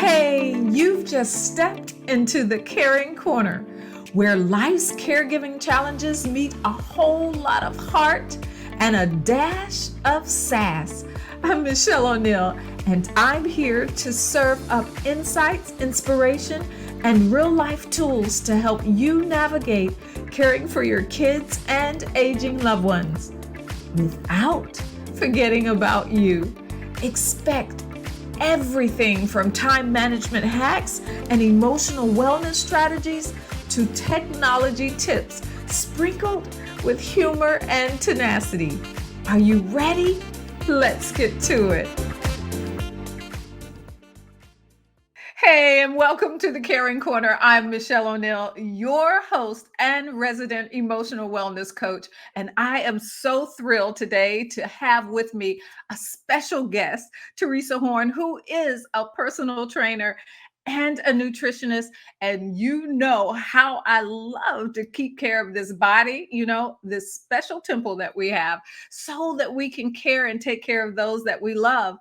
Hey, you've just stepped into the Caring Corner, where life's caregiving challenges meet a whole lot of heart and a dash of sass. I'm Mischelle O'Neill, and I'm here to serve up insights, inspiration, and real life tools to help you navigate caring for your kids and aging loved ones without forgetting about you. Expect everything from time management hacks and emotional wellness strategies to technology tips sprinkled with humor and tenacity. Are you ready? Let's get to it. Hey, and welcome to the Caring Corner. I'm Mischelle O'Neill, your host and resident emotional wellness coach. And I am so thrilled today to have with me a special guest, Theresa Horne, who is a personal trainer and a nutritionist. And you know how I love to keep care of this body, this special temple that we have, so that we can care and take care of those that we love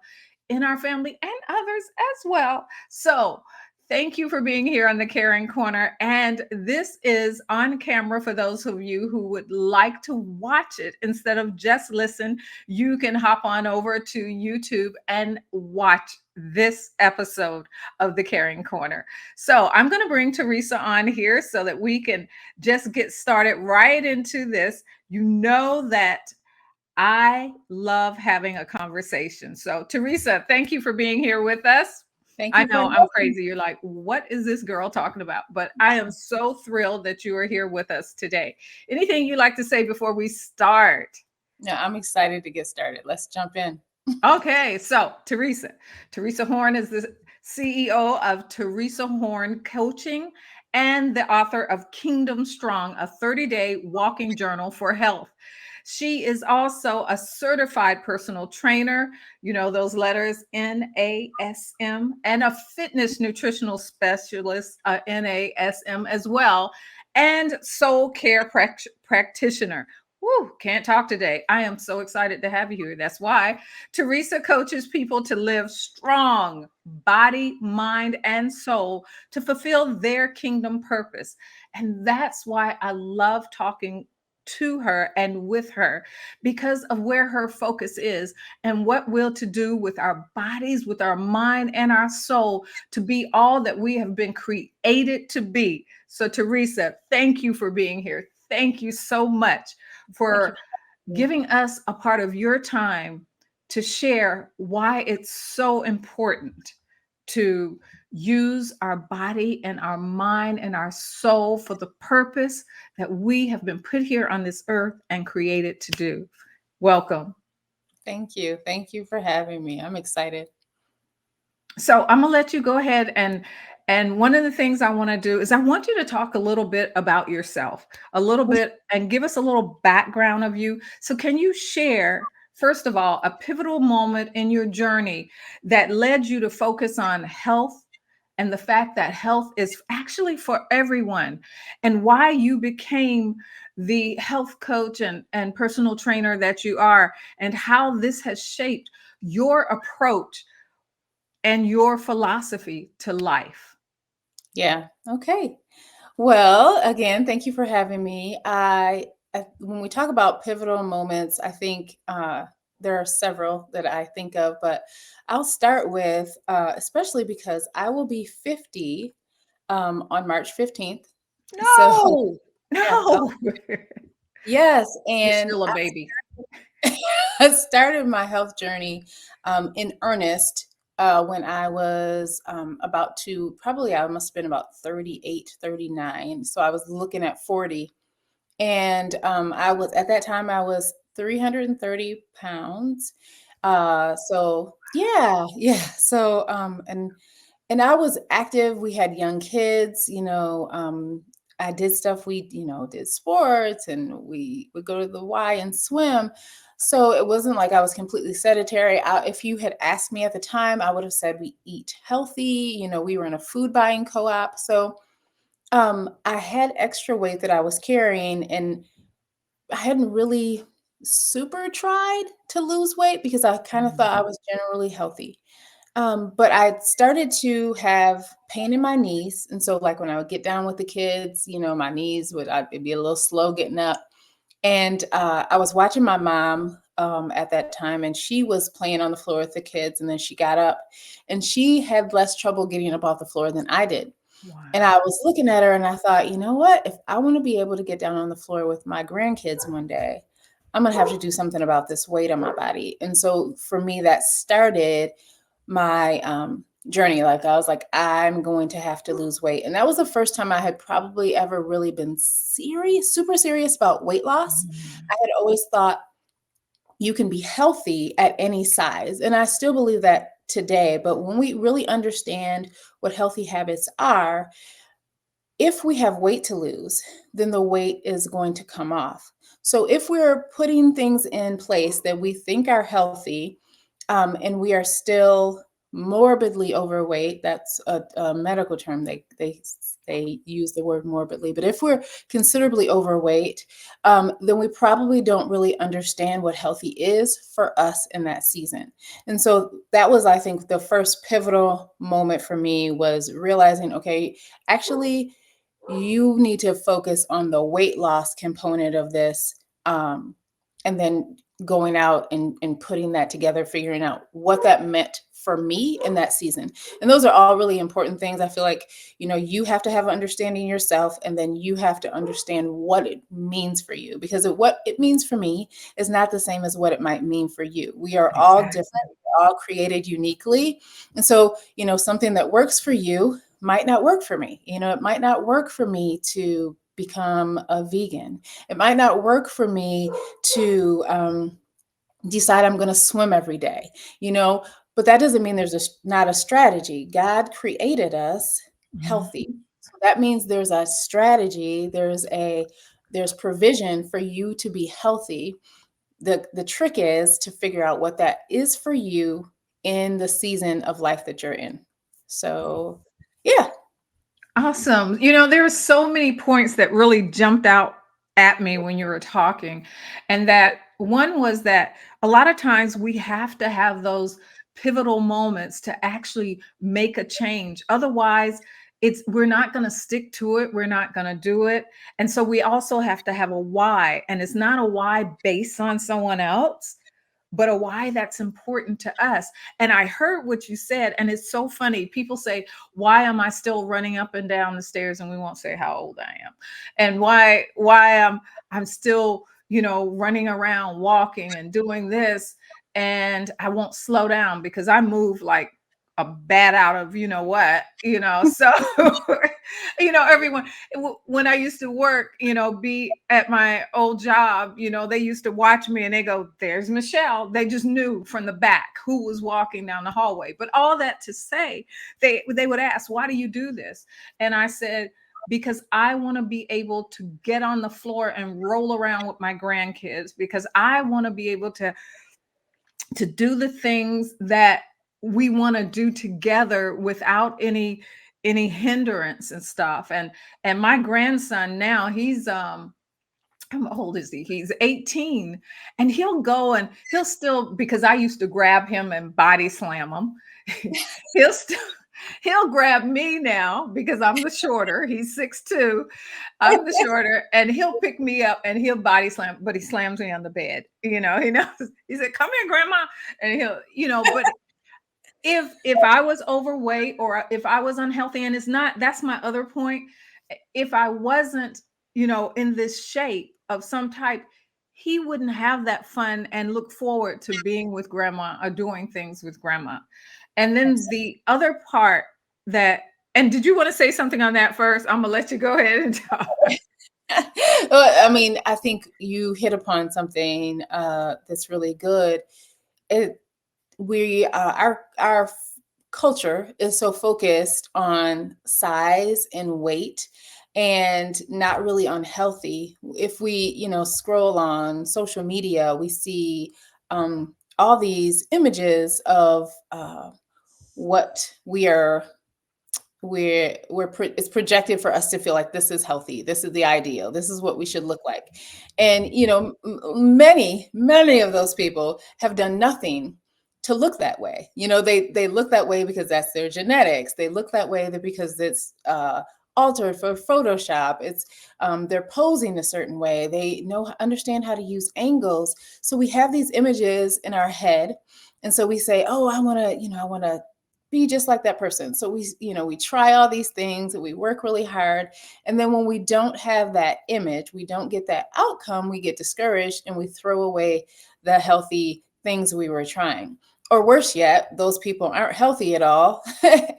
in our family and others as well. So, thank you for being here on the Caring Corner. And this is on camera for those of you who would like to watch it instead of just listen. You can hop on over to YouTube and watch this episode of the Caring Corner. So, I'm going to bring Theresa on here so that we can just get started right into this. You know that I love having a conversation. So, Theresa, thank you for being here with us. Thank I you for know I'm having me. crazy. You're like, what is this girl talking about? But I am so thrilled that you are here with us today. Anything you'd like to say before we start? No, I'm excited to get started. Let's jump in. Okay, so Theresa Horne is the CEO of Theresa Horne Coaching and the author of Kingdom Strong, a 30-day walking journal for health. She is also a certified personal trainer, those letters NASM, and a fitness nutritional specialist, NASM as well, and soul care practitioner. Woo, can't talk today. I am so excited to have you here. That's why Theresa coaches people to live strong, body, mind, and soul to fulfill their kingdom purpose. And that's why I love talking to her and with her, because of where her focus is and what we're to do with our bodies, with our mind, and our soul to be all that we have been created to be. So, Theresa, thank you for being here. Thank you so much Thank you for for having me. giving us a part of your time to share why it's so important to use our body and our mind and our soul for the purpose that we have been put here on this earth and created to do. Welcome. Thank you. Thank you for having me. I'm excited. So I'm gonna let you go ahead and one of the things I want to do is I want you to talk a little bit about yourself, a little bit, and give us a little background of you. So can you share, first of all, a pivotal moment in your journey that led you to focus on health and the fact that health is actually for everyone, and why you became the health coach and personal trainer that you are, and how this has shaped your approach and your philosophy to life. Yeah. Okay. Well, again, thank you for having me. When we talk about pivotal moments, I think there are several that I think of, but I'll start with, especially because I will be 50 on March 15th. So, No, yeah. no. Yes. You're And still a baby. I started my health journey in earnest when I was about to, probably I must have been about 38, 39. So I was looking at 40. And I was, at that time, I was 330 pounds. So yeah, yeah. So, and I was active. We had young kids, I did stuff. We, did sports, and we would go to the Y and swim. So it wasn't like I was completely sedentary. If you had asked me at the time, I would have said we eat healthy. We were in a food buying co-op. So I had extra weight that I was carrying, and I hadn't really super tried to lose weight because I kind of thought I was generally healthy. But I started to have pain in my knees. And so like when I would get down with the kids, my knees I'd be a little slow getting up. And I was watching my mom at that time, and she was playing on the floor with the kids. And then she got up, and she had less trouble getting up off the floor than I did. And Wow. I was looking at her and I thought, you know what? If I want to be able to get down on the floor with my grandkids one day, I'm going to have to do something about this weight on my body. And so for me, that started my journey. Like I was like, I'm going to have to lose weight. And that was the first time I had probably ever really been serious, super serious about weight loss. Mm. I had always thought you can be healthy at any size. And I still believe that today. But when we really understand what healthy habits are, if we have weight to lose, then the weight is going to come off. So if we're putting things in place that we think are healthy, and we are still morbidly overweight, that's a medical term. They use the word morbidly, but if we're considerably overweight, then we probably don't really understand what healthy is for us in that season. And so that was, I think, the first pivotal moment for me was realizing, okay, actually you need to focus on the weight loss component of this, and then going out and putting that together, figuring out what that meant for me in that season. And those are all really important things. I feel like, you have to have an understanding yourself, and then you have to understand what it means for you, because what it means for me is not the same as what it might mean for you. We are all different. Exactly. We're all created uniquely. And so, something that works for you might not work for me. It might not work for me to become a vegan. It might not work for me to decide I'm going to swim every day, but that doesn't mean there's not a strategy. God created us healthy. Mhm. So that means there's a strategy, there's provision for you to be healthy. The trick is to figure out what that is for you in the season of life that you're in. So, yeah. Awesome. There are so many points that really jumped out at me when you were talking. And that one was that a lot of times we have to have those pivotal moments to actually make a change. Otherwise, we're not going to stick to it. We're not going to do it. And so we also have to have a why. And it's not a why based on someone else, but a why that's important to us. And I heard what you said, and it's so funny. People say, "Why am I still running up and down the stairs?" And we won't say how old I am, and why I'm still running around, walking, and doing this, and I won't slow down because I move like a bat out of what. So everyone when I used to work, be at my old job, they used to watch me and they go, "There's Mischelle." They just knew from the back who was walking down the hallway. But all that to say, they would ask, "Why do you do this?" And I said, "Because I want to be able to get on the floor and roll around with my grandkids, because I want to be able to do the things that we want to do together without any hindrance and stuff." And my grandson now, he's how old is he? He's 18. And he'll go and he'll still, because I used to grab him and body slam him. he'll still he'll grab me now because I'm the shorter. He's 6'2". I'm the shorter, and he'll pick me up and he'll body slam, but he slams me on the bed. He knows. He said, "Come here, grandma." And but if I was overweight or if I was unhealthy, and that's my other point. If I wasn't, in this shape of some type, he wouldn't have that fun and look forward to being with grandma or doing things with grandma. And then the other part that, and did you want to say something on that first? I'm gonna let you go ahead and talk. Well, I mean, I think you hit upon something that's really good. It, our culture is so focused on size and weight, and not really on healthy. If we, scroll on social media, we see all these images of what it's projected for us to feel like this is healthy, this is the ideal, this is what we should look like. And many of those people have done nothing to look that way. They look that way because that's their genetics. They look that way because it's altered for Photoshop. It's they're posing a certain way. They understand how to use angles. So we have these images in our head, and so we say, "Oh, I want to be just like that person." So we try all these things and we work really hard, and then when we don't have that image, we don't get that outcome, we get discouraged and we throw away the healthy things we were trying. Or worse yet, those people aren't healthy at all.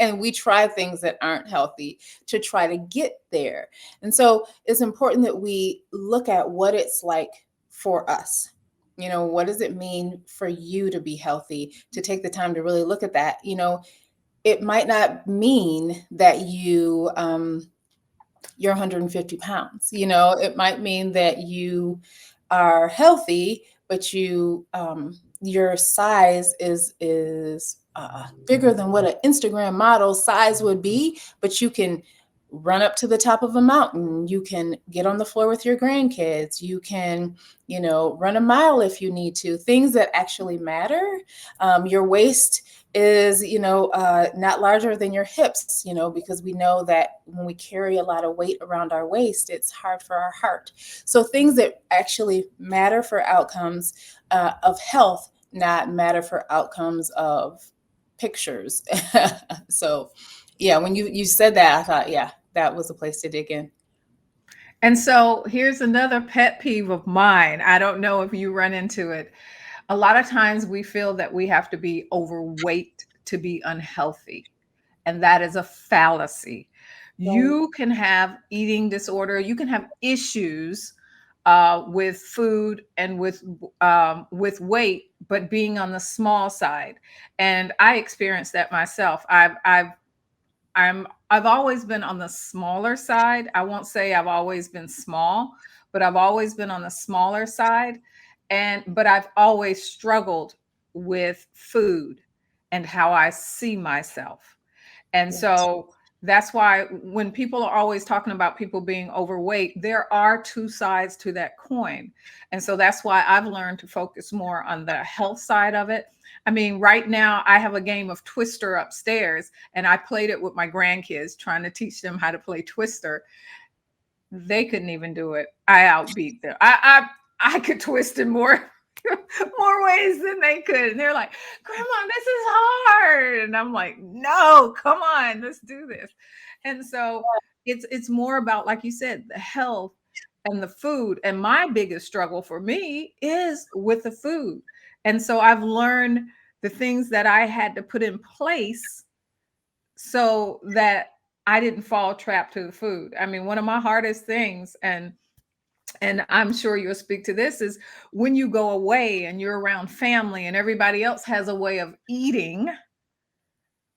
And we try things that aren't healthy to try to get there. And so it's important that we look at what it's like for us. What does it mean for you to be healthy, to take the time to really look at that? It might not mean that you're 150 pounds. It might mean that you are healthy, but your size is bigger than what an Instagram model size would be, but you can run up to the top of a mountain. You can get on the floor with your grandkids. You can, run a mile if you need to. Things that actually matter. Your waist is not larger than your hips, because we know that when we carry a lot of weight around our waist, it's hard for our heart. So things that actually matter for outcomes of health, not matter for outcomes of pictures. So yeah, when you said that, I thought, yeah, that was a place to dig in. And so here's another pet peeve of mine. I don't know if you run into it. A lot of times we feel that we have to be overweight to be unhealthy, and that is a fallacy. Right. You can have eating disorder, you can have issues with food and with weight, but being on the small side. And I experienced that myself. I've always been on the smaller side. I won't say I've always been small, but I've always been on the smaller side. But I've always struggled with food and how I see myself. And Yes. so that's why when people are always talking about people being overweight, there are two sides to that coin. And so that's why I've learned to focus more on the health side of it. I mean, right now I have a game of Twister upstairs, and I played it with my grandkids, trying to teach them how to play Twister. They couldn't even do it. I outbeat them. I could twist in more more ways than they could. And they're like, "Grandma, this is hard." And I'm like, "No, come on, let's do this." And so it's more about, like you said, the health and the food. And my biggest struggle for me is with the food. And so I've learned the things that I had to put in place so that I didn't fall trap to the food. I mean, one of my hardest things, and I'm sure you'll speak to this, is when you go away and you're around family and everybody else has a way of eating,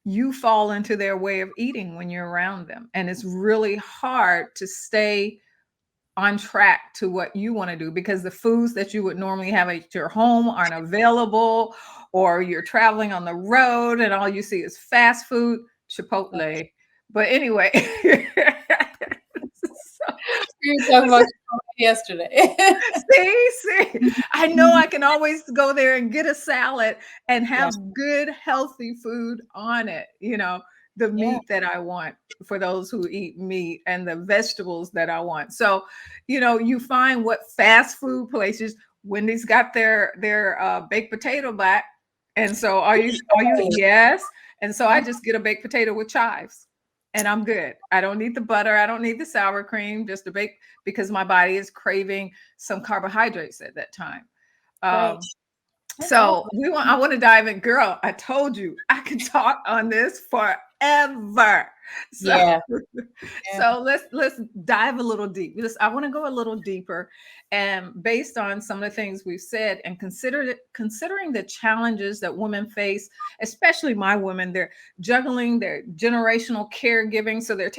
you fall into their way of eating when you're around them. And it's really hard to stay on track to what you want to do, because the foods that you would normally have at your home aren't available, or you're traveling on the road and all you see is fast food, Chipotle. But anyway, so, We were talking about yesterday. see, I know I can always go there and get a salad and Yeah. have good, healthy food on it. The Yeah. meat that I want for those who eat meat, and the vegetables that I want. So, you find what fast food places, Wendy's got their baked potato back. And so are you, Right. yes. And so I just get a baked potato with chives and I'm good. I don't need the butter. I don't need the sour cream, just a baked, because my body is craving some carbohydrates at that time. Right. Um, That's awesome. so I want to dive in. Girl, I told you I can talk on this forever. So Yeah. Yeah. so let's dive a little deep. I want to go a little deeper, and based on some of the things we've said, and considering the challenges that women face, especially my women. They're juggling their generational caregiving. So they're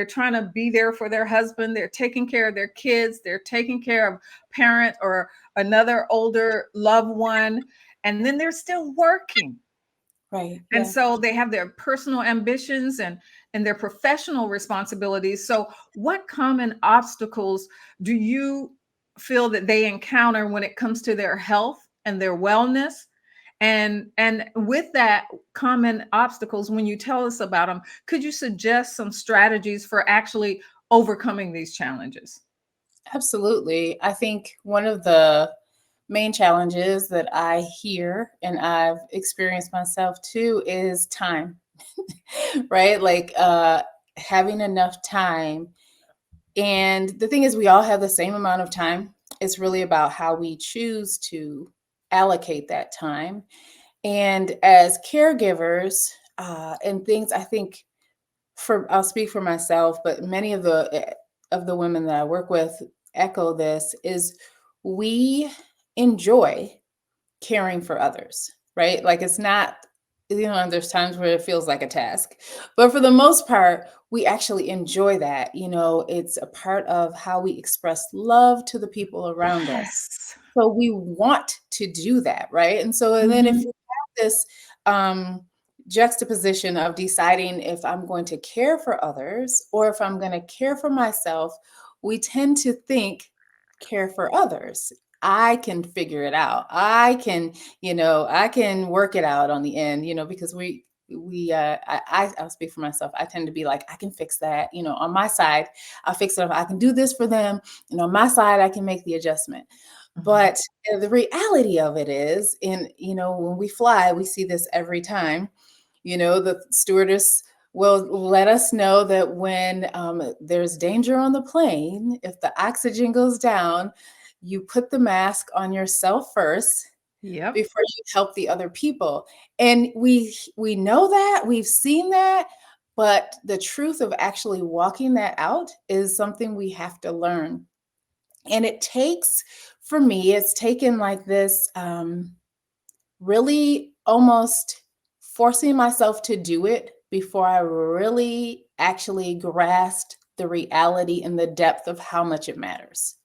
trying to be there for their husband, they're taking care of their kids, they're taking care of parent or another older loved one, and then they're still working. Right. And Yeah. so they have their personal ambitions and their professional responsibilities. So what common obstacles do you feel that they encounter when it comes to their health and their wellness? And with that, common obstacles, when you tell us about them, could you suggest some strategies for actually overcoming these challenges? Absolutely. I think one of the main challenges that I hear and I've experienced myself too is time, right? Like having enough time. And the thing is, we all have the same amount of time. It's really about how we choose to allocate that time. And as caregivers and things, I think for I'll speak for myself, but many of the women that I work with echo this is we enjoy caring for others, right? Like it's not, there's times where it feels like a task, but for the most part, we actually enjoy that. It's a part of how we express love to the people around us. Yes. So we want to do that, right? And then if Mhm. we have this um, juxtaposition of deciding if I'm going to care for others or if I'm going to care for myself, we tend to think care for others. I can figure it out. I can work it out on the end, because I'll speak for myself. I tend to be like, I can fix that, on my side, I'll fix it. I can do this for them, on my side, I can make the adjustment. Mhm. But the reality of it is, when we fly, we see this every time. The stewardess will let us know that when there's danger on the plane, if the oxygen goes down, you put the mask on yourself first Yep. before you help the other people. And we know that, we've seen that, but the truth of actually walking that out is something we have to learn. And it takes, for me, it's taken like this really almost forcing myself to do it before I really actually grasped the reality and the depth of how much it matters.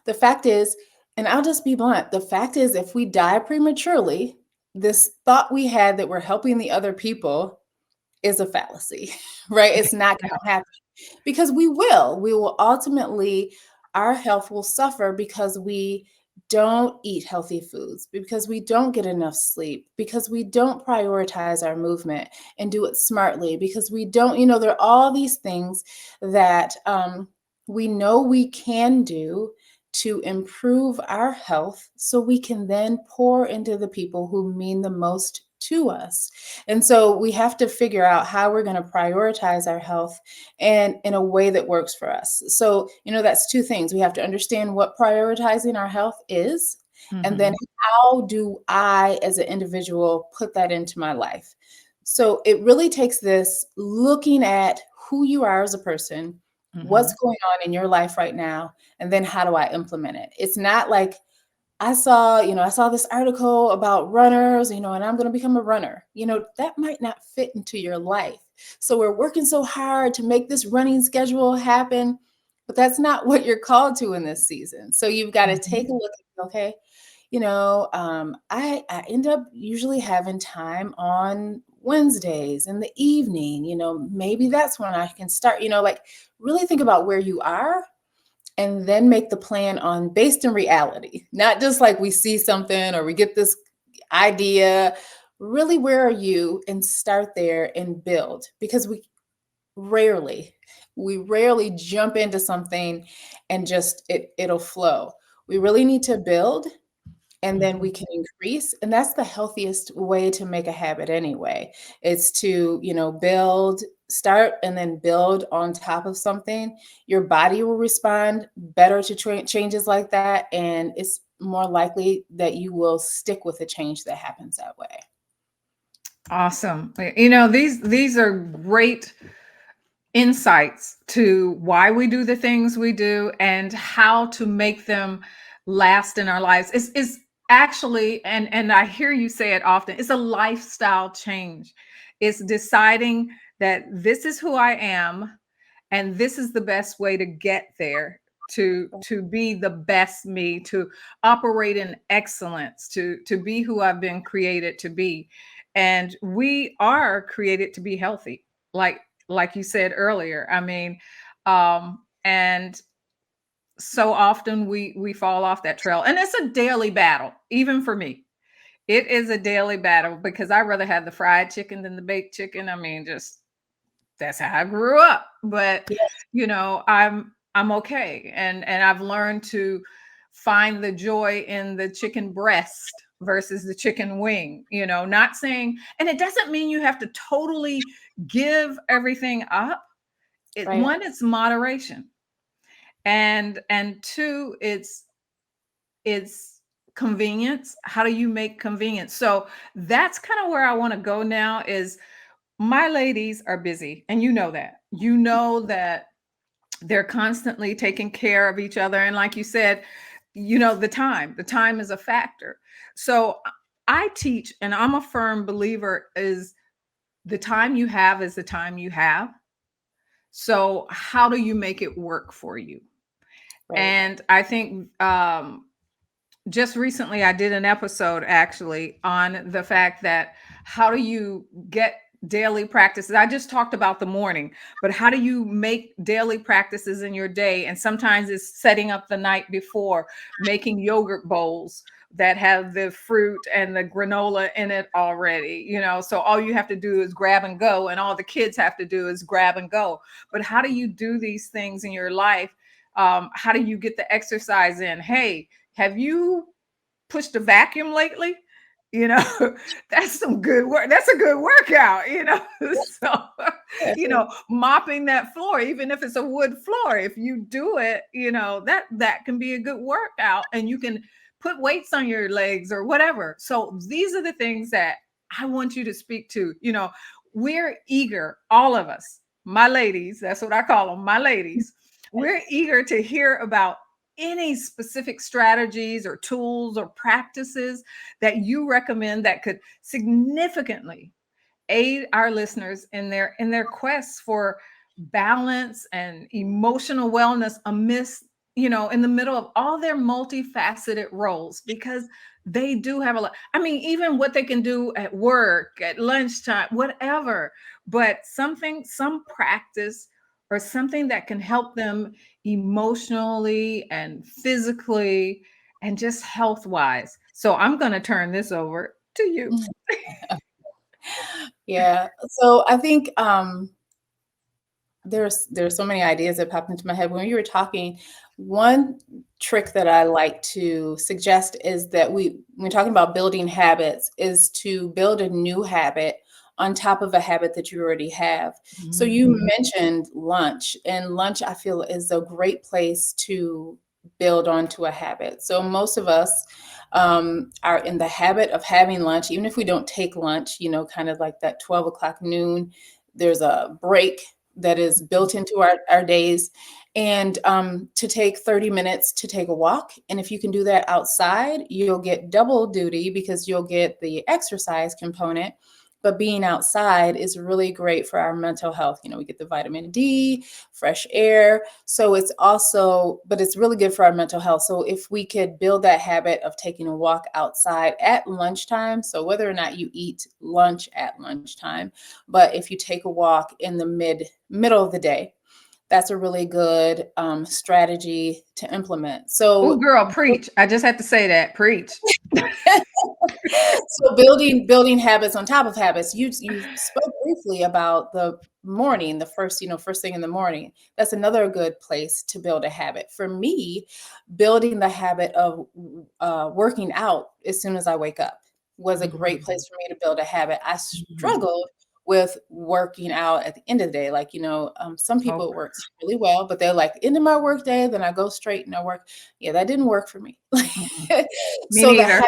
The fact is, and I'll just be blunt, the fact is, if we die prematurely, this thought we had that we're helping the other people is a fallacy, right? It's not going to happen because we will ultimately, our health will suffer because we don't eat healthy foods, because we don't get enough sleep, because we don't prioritize our movement and do it smartly, because we don't, there are all these things that we know we can do to improve our health so we can then pour into the people who mean the most to us. And so we have to figure out how we're going to prioritize our health and in a way that works for us. So, that's two things. We have to understand what prioritizing our health is, and then Mhm. how do I, as an individual, put that into my life? So, it really takes this looking at who you are as a person, what's Mhm. going on in your life right now, and then how do I implement it? It's not like I saw this article about runners, and I'm going to become a runner. That might not fit into your life. So we're working so hard to make this running schedule happen, but that's not what you're called to in this season. So you've got to take Mhm. a look at, okay, I end up usually having time on Wednesdays in the evening. Maybe that's when I can start, like really think about where you are and then make the plan on based in reality, not just like we see something or we get this idea. Really, where are you? And start there and build, because rarely we rarely jump into something and just it'll flow. We really need to build, and then we Mhm. can increase, and that's the healthiest way to make a habit anyway. It's to, build, start, and then build on top of something. Your body will respond better to changes like that, and it's more likely that you will stick with a change that happens that way. Awesome. These are great insights to why we do the things we do and how to make them last in our lives. It's actually, and I hear you say it often, it's a lifestyle change. It's deciding that this is who I am and this is the best way to get there, to be the best me, to operate in excellence, to be who I've been created to be. And we are created to be healthy, like you said earlier. I mean, and so often we fall off that trail, and it's a daily battle, even for me. It is a daily battle because I rather have the fried chicken than the baked chicken. I mean, just that's how I grew up. But Yes, I'm okay, and I've learned to find the joy in the chicken breast versus the chicken wing. Not saying, and it doesn't mean you have to totally give everything up. right, One, it's moderation, and two, it's convenience. How do you make convenience? So that's kind of where I want to go now. Is my ladies are busy, and you know that they're constantly taking care of each other, and like you said, the time is a factor. So I teach, and I'm a firm believer, is the time you have is the time you have. So how do you make it work for you? right. And I think just recently I did an episode actually on the fact that how do you get daily practices. I just talked about the morning, but how do you make daily practices in your day? And sometimes it's setting up the night before, making yogurt bowls that have the fruit and the granola in it already, so all you have to do is grab and go, and all the kids have to do is grab and go. But how do you do these things in your life? How do you get the exercise in? Hey, have you pushed a vacuum lately? You know, that's some good work. That's a good workout. So, mopping that floor, even if it's a wood floor, if you do it, that can be a good workout, and you can put weights on your legs or whatever. So these are the things that I want you to speak to. We're eager, all of us, my ladies, that's what I call them, my ladies. We're eager to hear about any specific strategies or tools or practices that you recommend that could significantly aid our listeners in their quests for balance and emotional wellness amidst, in the middle of all their multifaceted roles, because they do have a lot. I mean, even what they can do at work, at lunchtime, whatever, but some practice or something that can help them emotionally and physically and just health wise. So I'm going to turn this over to you. Yeah. So I think there's so many ideas that popped into my head when you were talking. One trick that I like to suggest is that when we're talking about building habits, is to build a new habit on top of a habit that you already have. So Mhm. you mentioned lunch, and lunch I feel is a great place to build onto a habit. So most of us are in the habit of having lunch, even if we don't take lunch, kind of like that 12 o'clock noon, there's a break that is built into our days, and to take 30 minutes to take a walk. And if you can do that outside, you'll get double duty because you'll get the exercise component. But being outside is really great for our mental health. We get the vitamin D, fresh air. So but it's really good for our mental health. So if we could build that habit of taking a walk outside at lunchtime, so whether or not you eat lunch at lunchtime, but if you take a walk in the middle of the day, that's a really good strategy to implement. Oh, So, girl, preach. I just had to say that. Preach. so building habits on top of habits. You spoke briefly about the morning, the first thing in the morning. That's another good place to build a habit. For me, building the habit of working out as soon as I wake up was a great Mhm. place for me to build a habit. I Mhm. struggled with working out at the end of the day. Like, some people it Okay. works really well, but they're like, end of my work day, then I go straight and I work. Yeah, that didn't work for me. Mm-mm. Me So the neither.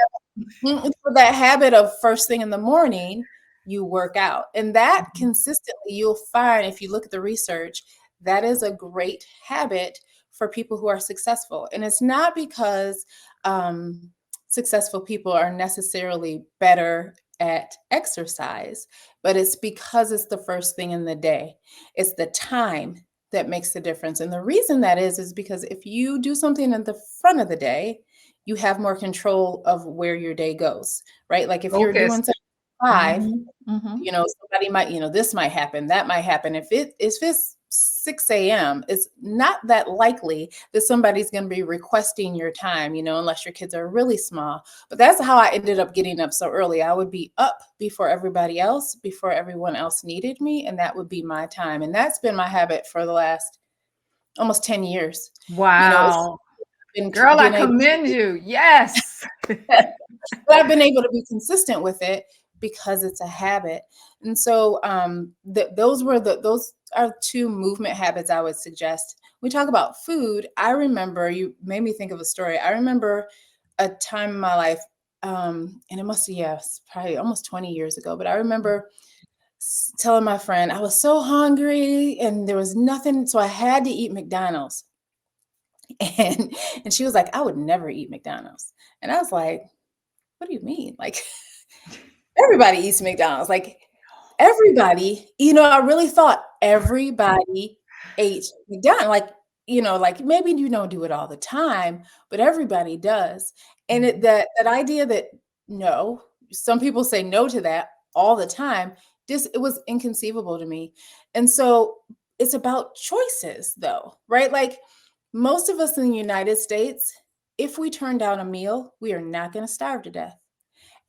for that habit of first thing in the morning, you work out. And that Mhm. consistently, you'll find if you look at the research, that is a great habit for people who are successful. And it's not because successful people are necessarily better at exercise, but it's because it's the first thing in the day. It's the time that makes the difference. And the reason that is because if you do something at the front of the day, you have more control of where your day goes, right? Like if you're doing Focused. something at 5, Mhm. Mhm. somebody might, this might happen, that might happen. If it's 6 a.m., it's not that likely that somebody's going to be requesting your time, unless your kids are really small. But that's how I ended up getting up so early. I would be up before everybody else, before everyone else needed me, and that would be my time. And that's been my habit for the last almost 10 years. It's Wow. been, Girl, I been able commend you. Yes. but I've been able to be consistent with it because it's a habit. And so those are two movement habits I would suggest. We talk about food. I remember, you made me think of a story. I remember a time in my life, and it must be, yes, probably almost 20 years ago, but I remember telling my friend I was so hungry and there was nothing, so I had to eat McDonald's. And and she was like, I would never eat McDonald's. And I was like, what do you mean? Like, everybody eats McDonald's. Like, everybody, I really thought everybody ate McDonald's. Like maybe you don't do it all the time, but everybody does. And that idea that no, some people say no to that all the time, just it was inconceivable to me. And so it's about choices though, right? Like most of us in the United States, if we turn down a meal, we are not going to starve to death.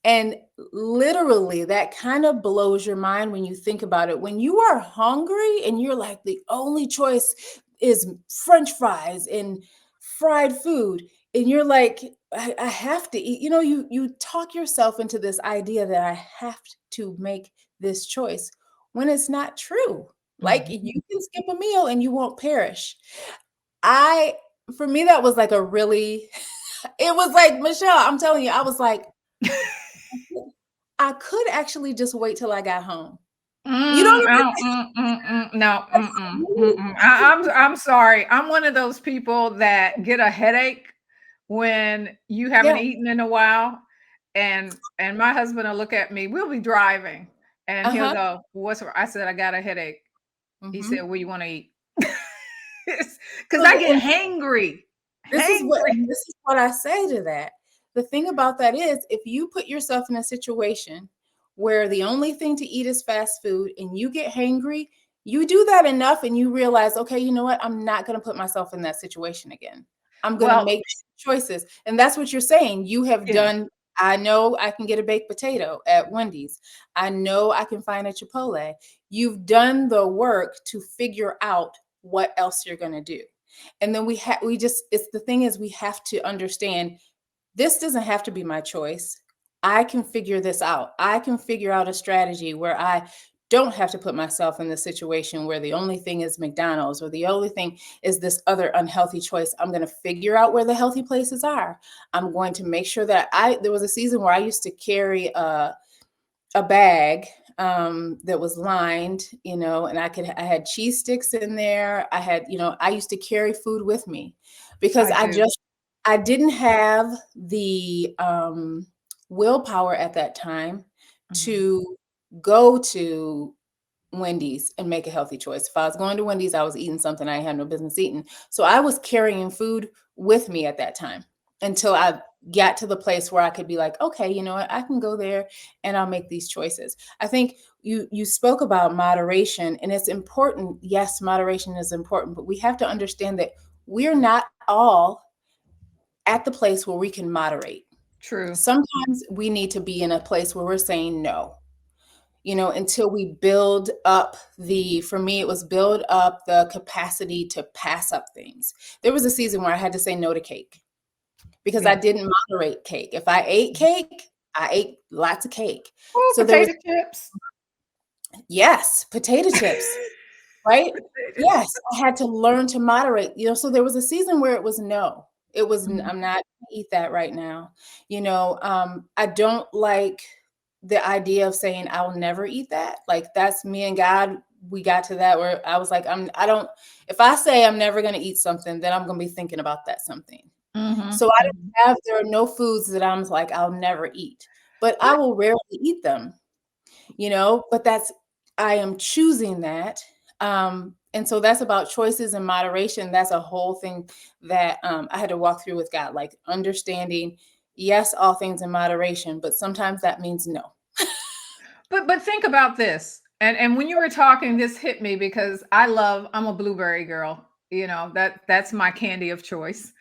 And literally, that kind of blows your mind when you think about it. When you are hungry and you're like, the only choice is French fries and fried food, and you're like, I have to eat. You talk yourself into this idea that I have to make this choice when it's not true. Like Mhm. you can skip a meal and you won't perish. I, for me, that was like a really, it was like, Mischelle, I'm telling you, I was like, I could actually just wait till I got home. You know what No, I mean? I'm sorry. I'm one of those people that get a headache when you haven't Yeah, eaten in a while, and my husband will look at me. We'll be driving, and he'll uh-huh, go, "What's wrong?" I said, "I got a headache." He said, mhm. "What you want to eat?" Because So I the get and hangry, this is what hangry. and this is what I say to that. The thing about that is if you put yourself in a situation where the only thing to eat is fast food and you get hangry, you do that enough and you realize, okay, you know what? I'm not going to put myself in that situation again. I'm going to Well, make choices. And that's what you're saying. You have yeah. done. I know I can get a baked potato at Wendy's. I know I can find a Chipotle. You've done the work to figure out what else you're going to do. And then we just, it's the thing is we have to understand this doesn't have to be my choice. I can figure this out. I can figure out a strategy where I don't have to put myself in the situation where the only thing is McDonald's or the only thing is this other unhealthy choice. I'm going to figure out where the healthy places are. I'm going to make sure that there was a season where I used to carry a bag that was lined, and I had cheese sticks in there. I had, I used to carry food with me because I do. I didn't have the willpower at that time Mhm. to go to Wendy's and make a healthy choice. If I was going to Wendy's, I was eating something I had no business eating. So I was carrying food with me at that time until I got to the place where I could be like, okay, you know what? I can go there and I'll make these choices. I think you spoke about moderation and it's important. Yes, moderation is important, but we have to understand that we're not all at the place where we can moderate. True. Sometimes we need to be in a place where we're saying no, until we build up for me, it was build up the capacity to pass up things. There was a season where I had to say no to cake because I Yeah. didn't moderate cake. If I ate cake, I ate lots of cake. Oh, So there was, potato chips. yes, potato chips, right? Potato Yes, chips. I had to learn to moderate, so there was a season where it was no. Mhm. I'm not gonna eat that right now. I don't like the idea of saying I'll never eat that. Like that's me and God, we got to that where I was like, I don't, if I say I'm never gonna eat something, then I'm gonna be thinking about that something. Mhm. So Mhm. there are no foods that I'm like, I'll never eat, but I But will rarely eat them, but I am choosing that. And so that's about choices and moderation. That's a whole thing that I had to walk through with God, like understanding, yes, all things in moderation, but sometimes that means no. but think about this. And when you were talking, this hit me because I'm a blueberry girl. That's my candy of choice.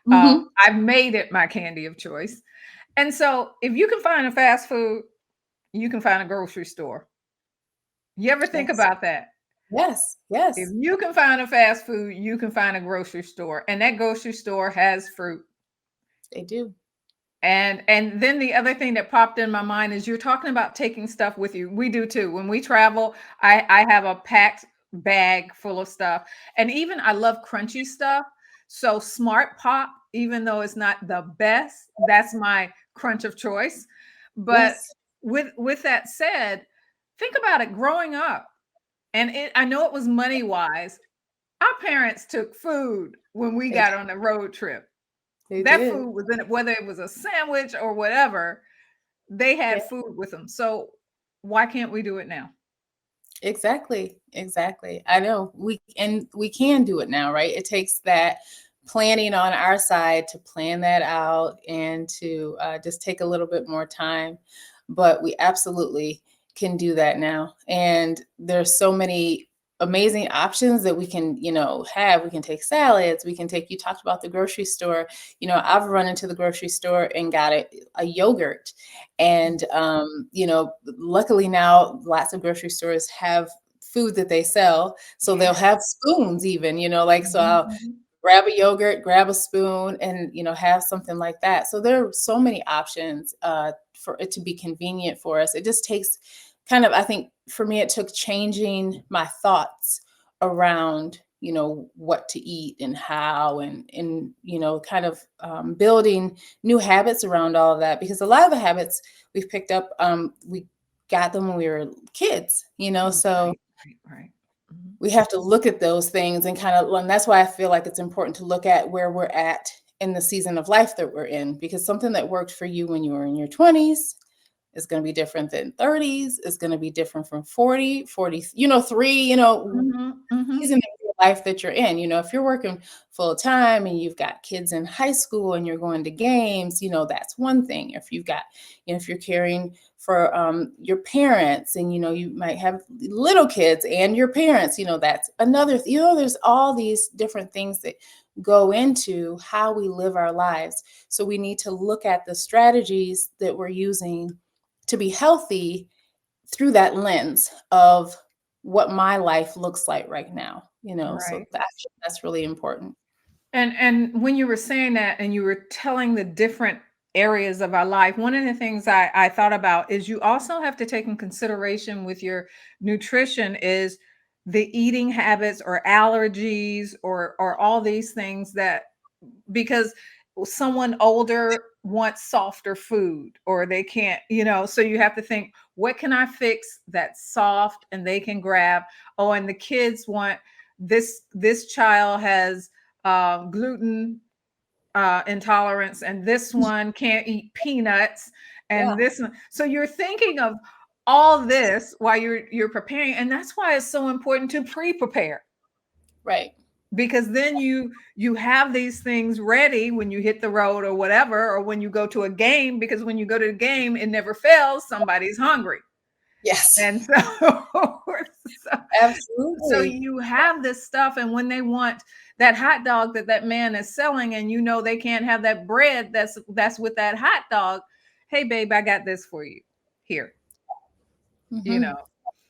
Hmm. I've made it my candy of choice. And so if you can find a fast food, you can find a grocery store. You ever think Yes. about that? Yes. If Yes. you can find a fast food, you can find a grocery store, and that grocery store has fruit. They do. And then the other thing that popped in my mind is you're talking about taking stuff with you. We do too. When we travel, I have a packed bag full of stuff. And even I love crunchy stuff. So Smart Pop, even though it's not the best, that's my crunch of choice. But Yes. with that said, think about it growing up. And I know it was money wise. Our parents took food when we They got on a road trip. they That did. food was in it, whether it was a sandwich or whatever, they Yeah. had food with them. So why can't we do it now? Exactly. Exactly. I know we can do it now, right? It takes that planning on our side to plan that out and to just take a little bit more time, but we absolutely can do that now. And there's so many amazing options that we can, have. We can take salads. We can take. You talked about the grocery store. I've run into the grocery store and got a yogurt, and luckily now lots of grocery stores have food that they sell, so they'll Yeah. have spoons even, like, so Mhm, I'll mhm. grab a yogurt, grab a spoon, and have something like that. So there are so many options for it to be convenient for us. It just takes kind of, I think for me, it took changing my thoughts around what to eat and how, and kind of building new habits around all of that, because a lot of the habits we've picked up, we got them when we were kids, so Right, right, right. Mhm. we have to look at those things and kind of, and that's why I feel like it's important to look at where we're at in the season of life that we're in, because something that worked for you when you were in your 20s is going to be different than 30s, is going to be different from 40, 3, Mhm, mhm. season of your life that you're in. If you're working full time and you've got kids in high school and you're going to games, that's one thing. If you've got, if you're caring for your parents, and you might have little kids and your parents, that's another. There's all these different things that go into how we live our lives. So we need to look at the strategies that we're using to be healthy through that lens of what my life looks like right now, so Right. that's really important. And when you were saying that and you were telling the different areas of our life, one of the things I thought about is you also have to take in consideration with your nutrition is the eating habits or allergies or all these things that because someone older wants softer food or they can't, so you have to think, what can I fix that's soft and they can grab? Oh, and the kids want this child has gluten intolerance and this one can't eat peanuts Yeah. and this one. So you're thinking of all this while you're preparing, and that's why it's so important to pre-prepare, Right. because then you have these things ready when you hit the road or whatever, or when you go to a game, because when you go to the game it never fails, somebody's hungry. Yes. And so so, so Absolutely. you have this stuff, and when they want that hot dog that man is selling, and they can't have that bread that's with that hot dog, hey babe, I got this for you here, you Hmm. know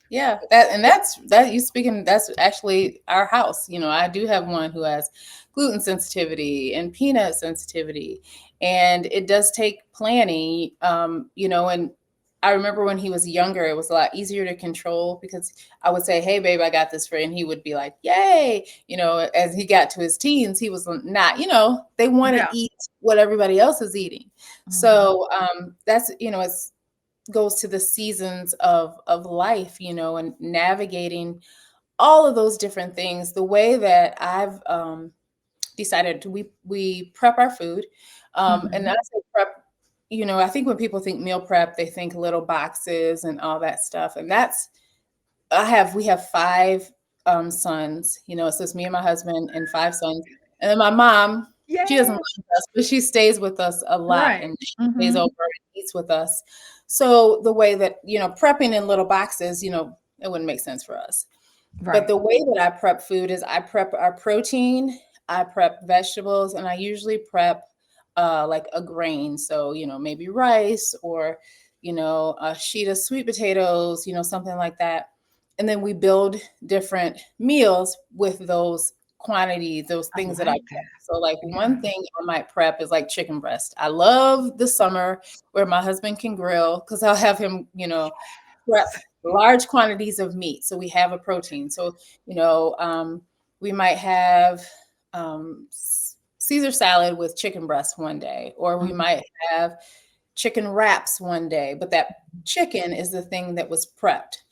Yeah, that you speaking, that's actually our house. I do have one who has gluten sensitivity and peanut sensitivity, and it does take planning. And I remember when he was younger, it was a lot easier to control, because I would say, "Hey, babe, I got this for you," and he would be like, "Yay!" As he got to his teens, he was not. They want to yeah. eat what everybody else is eating. Mhm. So that's it's goes to the seasons of life, and navigating all of those different things. The way that I've decided to, we prep our food, and I Mhm. say prep. I think when people think meal prep, they think little boxes and all that stuff, and that's we have five sons. So it's me and my husband and five sons, and then my mom. She doesn't live Yeah. with us, but she stays with us a lot, Right. and she stays over Mhm. and eats with us. So the way that prepping in little boxes, It wouldn't make sense for us. But Right. the way that I prep food is I prep our protein, I prep vegetables, and I usually prep like a grain. So, maybe rice or, a sheet of sweet potatoes, something like that. And then we build different meals with those quantities, those I things that I like prep. that. So, like one Yeah. thing I might prep is like chicken breast. I love the summer where my husband can grill because I'll have him, prep large quantities of meat. So we have a protein. So, you know, um, we might have Caesar salad with chicken breast one day, or we Mhm. might have chicken wraps one day, but that chicken is the thing that was prepped.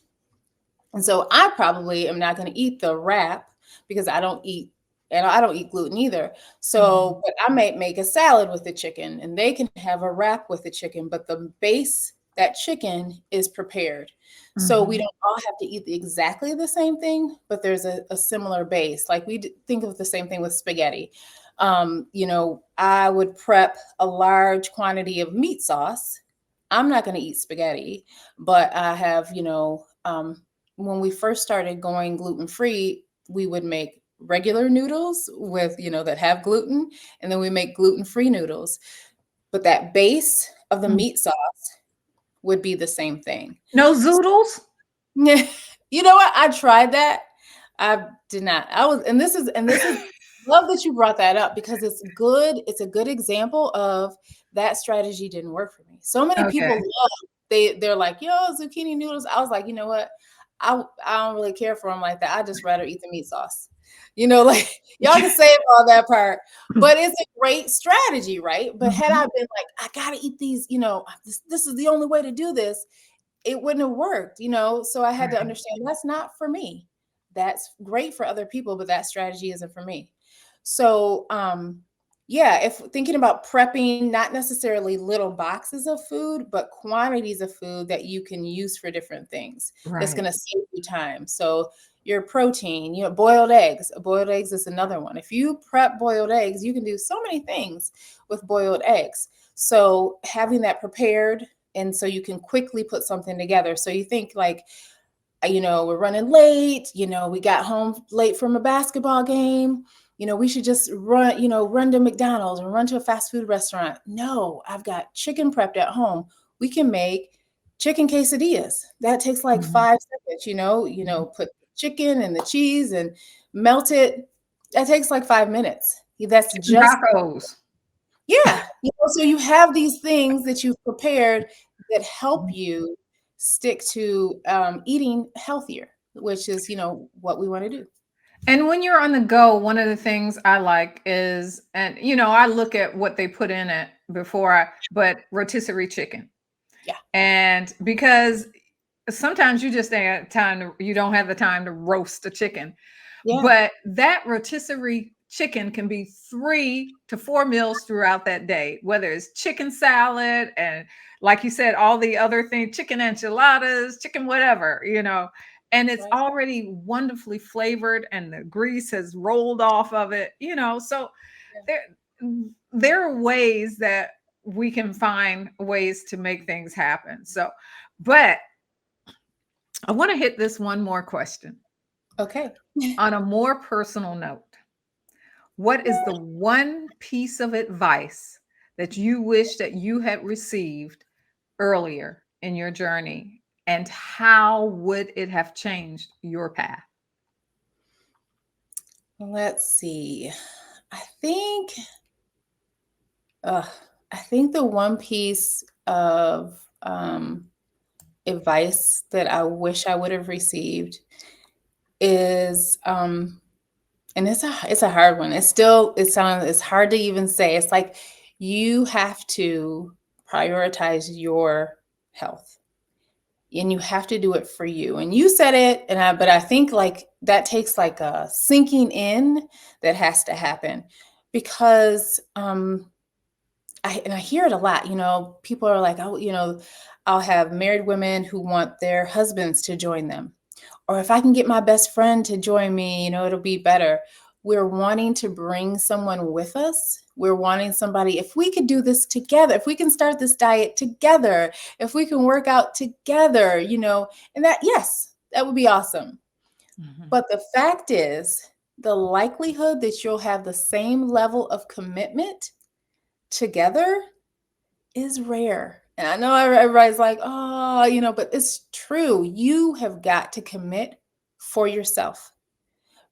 And so I probably am not going to eat the wrap because I don't eat gluten either. Mhm. So, but I may make a salad with the chicken and they can have a wrap with the chicken, but the base, that chicken is prepared. So we Mhm. don't all have to eat exactly the same thing, but there's a similar base. Like think of the same thing with spaghetti. I would prep a large quantity of meat sauce. I'm not going to eat spaghetti, but I have, when we first started going gluten free, we would make regular noodles with, that have gluten, and then we make gluten free noodles. But that base of the Mm. meat sauce would be the same thing. No zoodles? You know what? I tried that. I did not. And this is love that you brought that up because it's good. It's a good example of that strategy didn't work for me. So many Okay. people they're like, yo, zucchini noodles. I was like, you know what? I don't really care for them like that. I just rather eat the meat sauce. Like y'all can save all that part, but it's a great strategy, right? But had I Mhm. been like, I gotta eat these, this is the only way to do this, it wouldn't have worked. So I had to Right. understand that's not for me. That's great for other people, but that strategy isn't for me. So, yeah, if thinking about prepping, not necessarily little boxes of food, but quantities of food that you can use for different things, that's Right. going to save you time. So, your protein, boiled eggs. Boiled eggs is another one. If you prep boiled eggs, you can do so many things with boiled eggs. So, having that prepared, and so you can quickly put something together. So, you think like, we're running late, we got home late from a basketball game, we should just run to McDonald's or run to a fast food restaurant. No, I've got chicken prepped at home. We can make chicken quesadillas. That takes like Mhm. 5 seconds, Mhm. put the chicken and the cheese and melt it. That takes like 5 minutes. That's Chicken just tacos. yeah. So you have these things that you've prepared that help you stick to eating healthier, which is, what we want to do. And when you're on the go, one of the things I like is, and I look at what they put in it but rotisserie chicken. Yeah. And because sometimes you don't have the time to roast a chicken. Yeah. But that rotisserie chicken can be 3 to 4 meals throughout that day, whether it's chicken salad and, like you said, all the other things, chicken enchiladas, chicken whatever. And it's Right. already wonderfully flavored and the grease has rolled off of it. So Yeah. there there are ways that we can find ways to make things happen. But I want to hit this one more question Okay. on a more personal note. What is the one piece of advice that you wish that you had received earlier in your journey? And how would it have changed your path? Let's see. I think uh, I think the one piece of advice that I wish I would have received is and it's a hard one. It's hard to even say. It's like you have to prioritize your health and you have to do it for you. And you said it, but I think like that takes like a sinking in that has to happen because I hear it a lot. People are like, oh, I'll have married women who want their husbands to join them, or if I can get my best friend to join me, it'll be better. We're wanting to bring someone with us. We're wanting somebody, if we could do this together, if we can start this diet together, if we can work out together, and that, yes, That would be awesome. Mhm. But the fact is, the likelihood that you'll have the same level of commitment together is rare. And I know everybody's like, oh, but it's true. You have got to commit for yourself.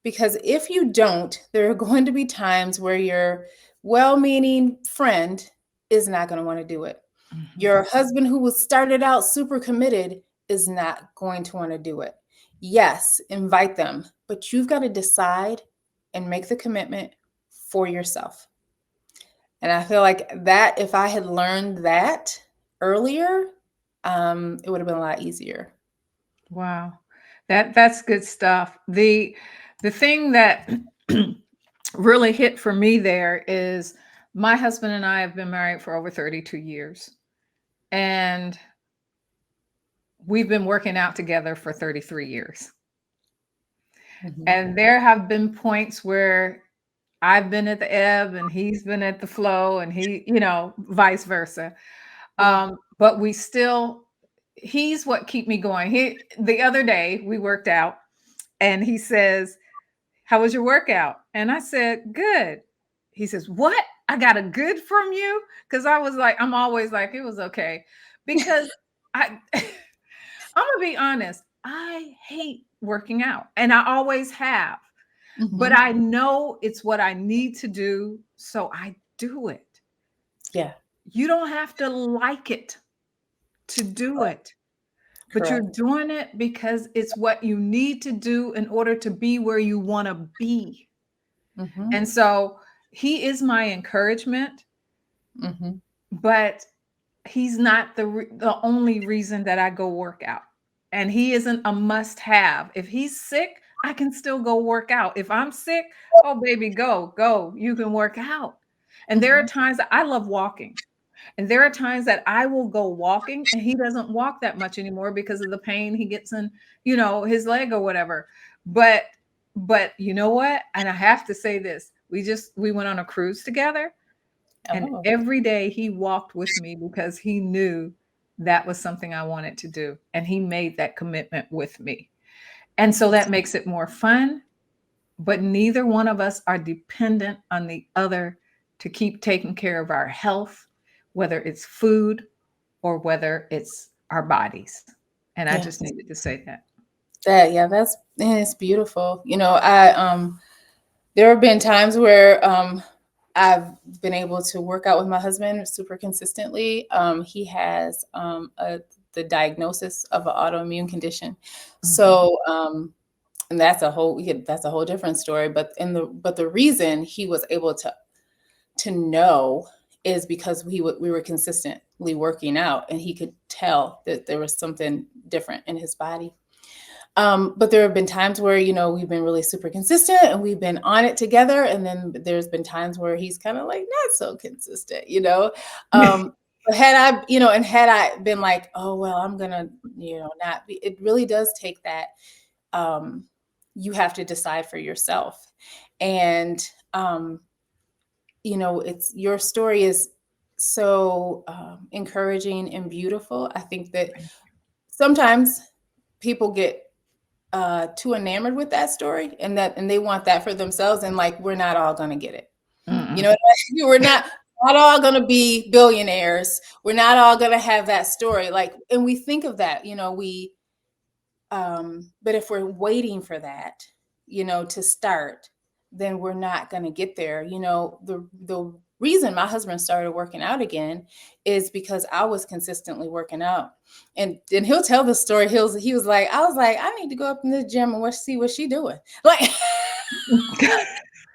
Because if you don't, there are going to be times where your well meaning friend is not going to want to do it. Mhm. Your husband, who was started out super committed, is not going to want to do it. Yes, invite them, but you've got to decide and make the commitment for yourself. And I feel like that if I had learned that earlier, it would have been a lot easier. Wow. That's good stuff. The thing that really hit for me there is my husband and I have been married for over 32 years. And we've been working out together for 33 years. Mhm. And there have been points where I've been at the ebb and he's been at the flow and vice versa. Yeah. But we still he's what keep me going. The other day we worked out and he says, "How was your workout?" And I said, "Good." He says, "What? I got a good from you?" Because I was like, I'm always like, it was okay. Because I I'm gonna be honest, I hate working out and I always have, but Mhm. I know it's what I need to do, so I do it. Yeah. You don't have to like it to do it, but you're Correct. doing it because it's what you need to do in order to be where you want to be. Mhm. And so he is my encouragement, Mhm. but he's not the only reason that I go work out. And he isn't a must have. If he's sick, I can still go work out. If I'm sick, oh baby, go. You can work out. And there are Mhm. times that I love walking. And there are times that I will go walking and he doesn't walk that much anymore because of the pain he gets in, his leg or whatever. But you know what? And I have to say this. We went on a cruise together and Oh. every day he walked with me because he knew that was something I wanted to do. And he made that commitment with me. And so That's that makes it more fun, but neither one of us are dependent on the other to keep taking care of our health, whether it's food or whether it's our bodies. And I just yes. needed to say that. That's and it's beautiful. I there have been times where I've been able to work out with my husband super consistently. He has the diagnosis of an autoimmune condition. Mhm. So and that's a whole different story. But the reason he was able to know is because we were consistently working out, and he could tell that there was something different in his body. But there have been times where, we've been really super consistent and we've been on it together. And then there's been times where he's kind of like not so consistent. But had I been like, oh, well, I'm gonna, not be, it really does take that. Um, you have to decide for yourself. And, it's your story is so encouraging and beautiful. I think that sometimes people get too enamored with that story and they want that for themselves, and like we're not all going to get it. You know Mm-mm. what I mean? We're not all going to be billionaires. We're not all going to have that story, like, and we think of that, we but if we're waiting for that, to start, then we're not going to get there. The reason my husband started working out again is because I was consistently working out. And he'll tell the story. He was like, I was like, I need to go up in the gym and see what she doing. Like,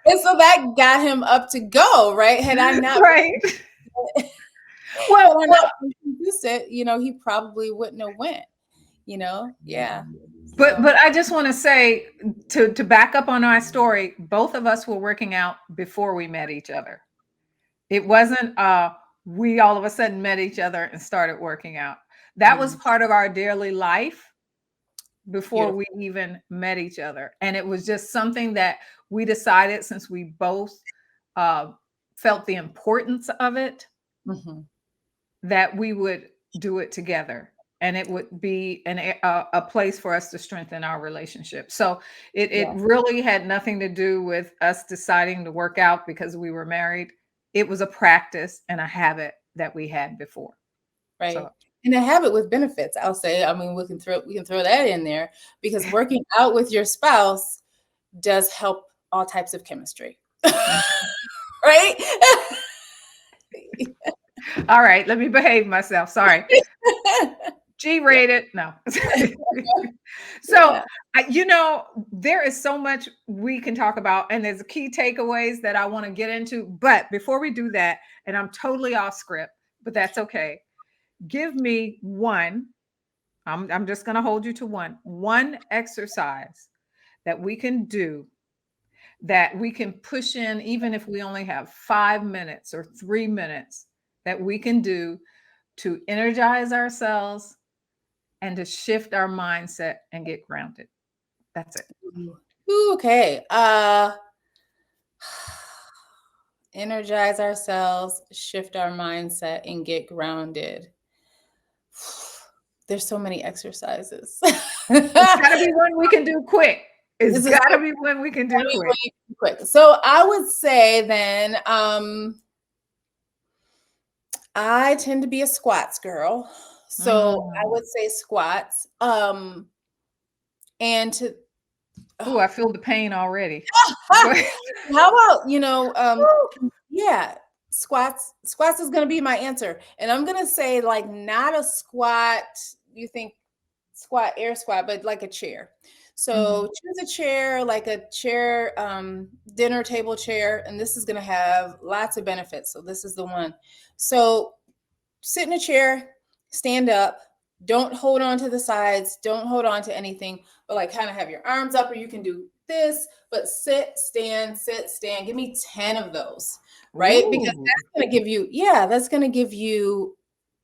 and so that got him up to go, right? Had I not Right. had Well, I well, not been consistent, he probably wouldn't have went. Yeah. but So I just want to say to back up on our story, both of us were working out before we met each other. It wasn't we all of a sudden met each other and started working out. That was mhm, part of our daily life before beautiful. we even met each other. And it was just something that we decided since we both uh, felt the importance of it Mhm. that we would do it together. and it would be a place for us to strengthen our relationship. So it Yes. really had nothing to do with us deciding to work out because we were married. It was a practice and a habit that we had before. Right. So And a habit with benefits, I'll say. I mean, we can throw that in there because working out with your spouse does help all types of chemistry. Right? all right, let me behave myself. Sorry. G Yeah. rated. No. So, Yeah. there is so much we can talk about, and there's key takeaways that I want to get into. But before we do that, and I'm totally off script, but that's okay. Give me one. I'm just going to hold you to one exercise that we can do, that we can push in, even if we only have 5 minutes or 3 minutes, that we can do to energize ourselves and to shift our mindset and get grounded. That's it. Ooh, okay. Energize ourselves, shift our mindset, and get grounded. There's so many exercises. It's got to be one we can do quick. It's This is got to be one we can do quick. really quick. So I would say then, I tend to be a squats girl. So I Mm. would say squats. And to Ooh, I feel the pain already. Go ahead. how about, Woo. yeah, squats is gonna be my answer. And I'm gonna say like not a squat, you think squat, air squat, but like a chair. Mhm. So choose a chair, like a chair, dinner table chair, and this is gonna have lots of benefits. So this is the one. So sit in a chair, stand up, don't hold on to the sides, don't hold on to anything, but like kind of have your arms up, or you can do this, but sit, stand. Give me 10 of those, right? Because Ooh. that's going to give you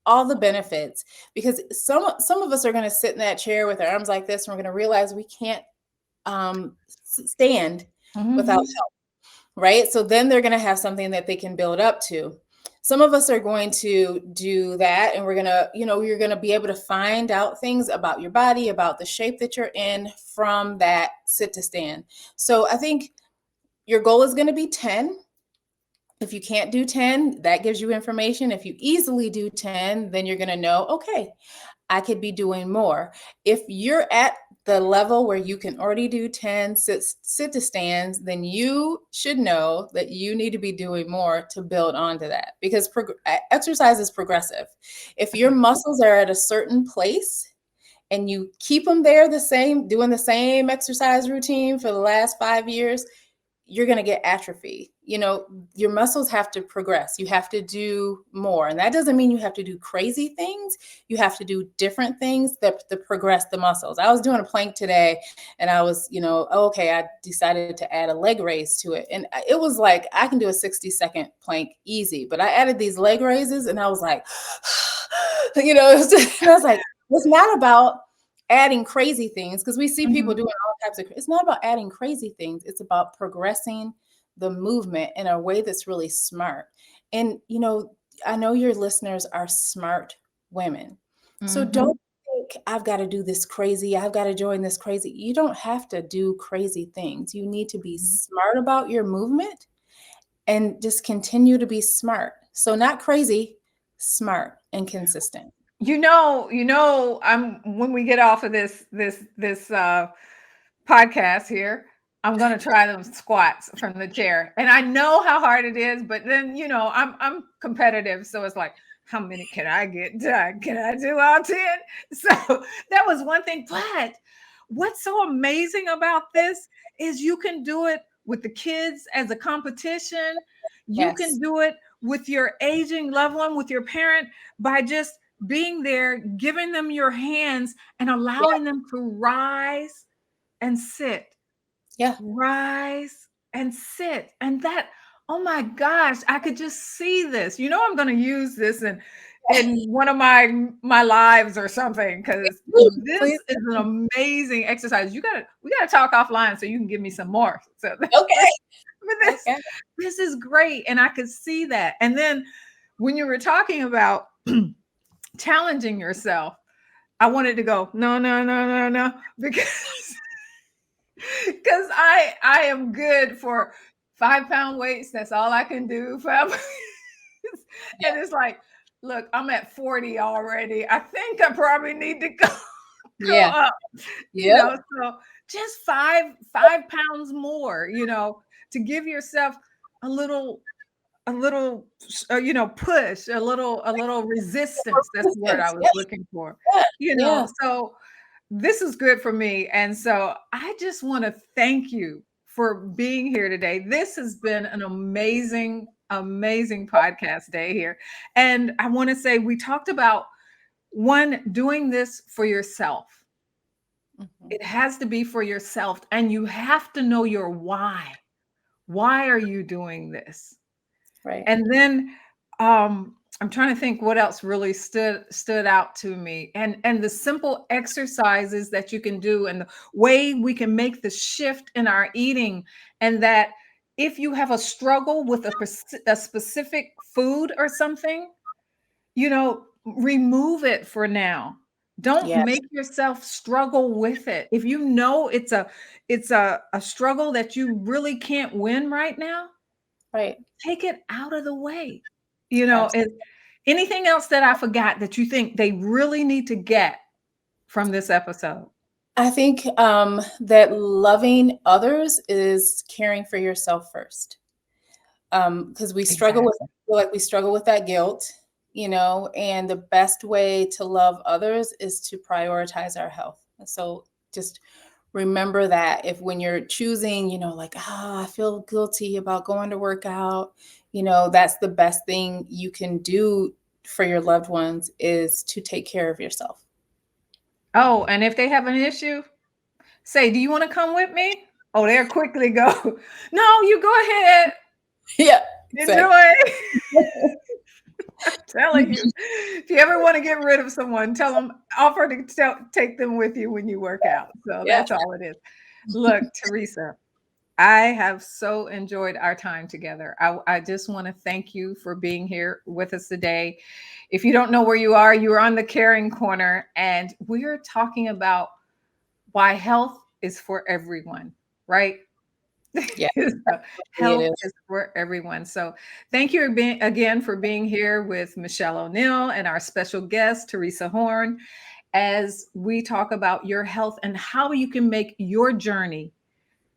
all the benefits, because some of us are going to sit in that chair with our arms like this, and we're going to realize we can't stand without Mhm. help, right? So then they're going to have something that they can build up to. Some of us are going to do that, and we're going to, you're going to be able to find out things about your body, about the shape that you're in from that sit to stand. So I think your goal is going to be 10. If you can't do 10, that gives you information. If you easily do 10, then you're going to know, okay, I could be doing more. If you're at the level where you can already do 10 sit to stands, then you should know that you need to be doing more to build onto that, because exercise is progressive. If your Okay. muscles are at a certain place and you keep them there the same, doing the same exercise routine for the last 5 years, you're going to get atrophy. Your muscles have to progress. You have to do more. And that doesn't mean you have to do crazy things. You have to do different things that progress the muscles. I was doing a plank today, and I was, okay, I decided to add a leg raise to it. And it was like, I can do a 60-second plank easy, but I added these leg raises and I was like, and I was like, it's not about adding crazy things, because we see people Mhm. doing all types of, it's not about adding crazy things. It's about progressing the movement in a way that's really smart. And I know your listeners are smart women. So Mhm. don't think I've got to do this crazy, I've got to join this crazy. You don't have to do crazy things. You need to be smart about your movement and just continue to be smart. So not crazy, smart and consistent. I'm when we get off of this podcast here, I'm gonna try them squats from the chair. And I know how hard it is, but then I'm competitive. So it's like, how many can I get done? Can I do all 10? So that was one thing. But what's so amazing about this is you can do it with the kids as a competition. You can Yes. do it with your aging loved one, with your parent, by just being there, giving them your hands and Yeah. allowing them to rise and sit, Yeah. rise and sit. And that, oh my gosh, I could just see this. I'm going to use this in one of my lives or something, because this Please. is an amazing exercise. We gotta talk offline so you can give me some more. So Okay. but Okay. this is great, and I could see that. And then when you were talking about challenging yourself, I wanted to go, no, no, no, no, no, because I am good for 5-pound weights. That's all I can do. And Yeah. it's like, look, I'm at 40 already. I think I probably need to go go Yeah. up, Yep. so just 5 pounds more, to give yourself a little push, a little resistance. That's the word I Persistence. was Yeah. looking for. Yeah. Yeah. So this is good for me. And so I just want to thank you for being here today. This has been an amazing, amazing podcast day here. And I want to say we talked about one, doing this for yourself. Mhm. It has to be for yourself, and you have to know your why. Why are you doing this? Right. And then I'm trying to think what else really stood out to me. And the simple exercises that you can do, and the way we can make the shift in our eating, and that if you have a struggle with a specific food or something, remove it for now. Don't Yes. make yourself struggle with it. If you know it's a struggle that you really can't win right now, Right. take it out of the way. Absolutely. And anything else that I forgot that you think they really need to get from this episode? I think that loving others is caring for yourself first. Because we struggle with, Exactly. feel like we struggle with that guilt, and the best way to love others is to prioritize our health. And so just remember that if when you're choosing, like, I feel guilty about going to work out, that's the best thing you can do for your loved ones is to take care of yourself. Oh, and if they have an issue, say, "Do you want to come with me?" Oh, they'll quickly go, "No, you go ahead. Yeah, exactly. Enjoy." I'm telling you, if you ever want to get rid of someone, tell them, offer to take them with you when you work out. So Yeah. that's all it is. Look, Theresa, I have so enjoyed our time together. I just want to thank you for being here with us today. If you don't know where you are on the Caring Corner, and we're talking about why health is for everyone, right? Yeah, So, it health is. is for everyone. So thank you again for being here with Mischelle O'Neill and our special guest, Theresa Horne, as we talk about your health and how you can make your journey,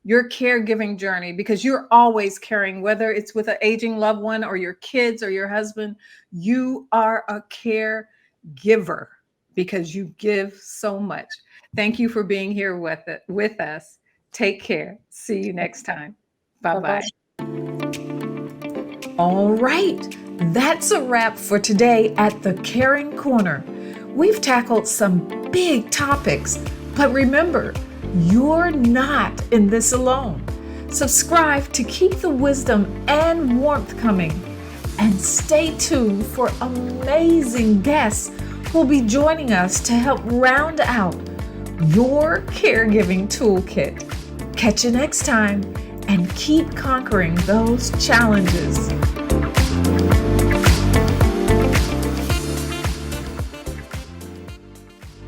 your caregiving journey, because you're always caring, whether it's with an aging loved one or your kids or your husband, you are a caregiver because you give so much. Thank you for being here with us. Take care. See you next time. Bye Bye-bye. bye. All right. That's a wrap for today at the Caring Corner. We've tackled some big topics, but remember, you're not in this alone. Subscribe to keep the wisdom and warmth coming. And stay tuned for amazing guests who'll be joining us to help round out your caregiving toolkit. Catch you next time and keep conquering those challenges.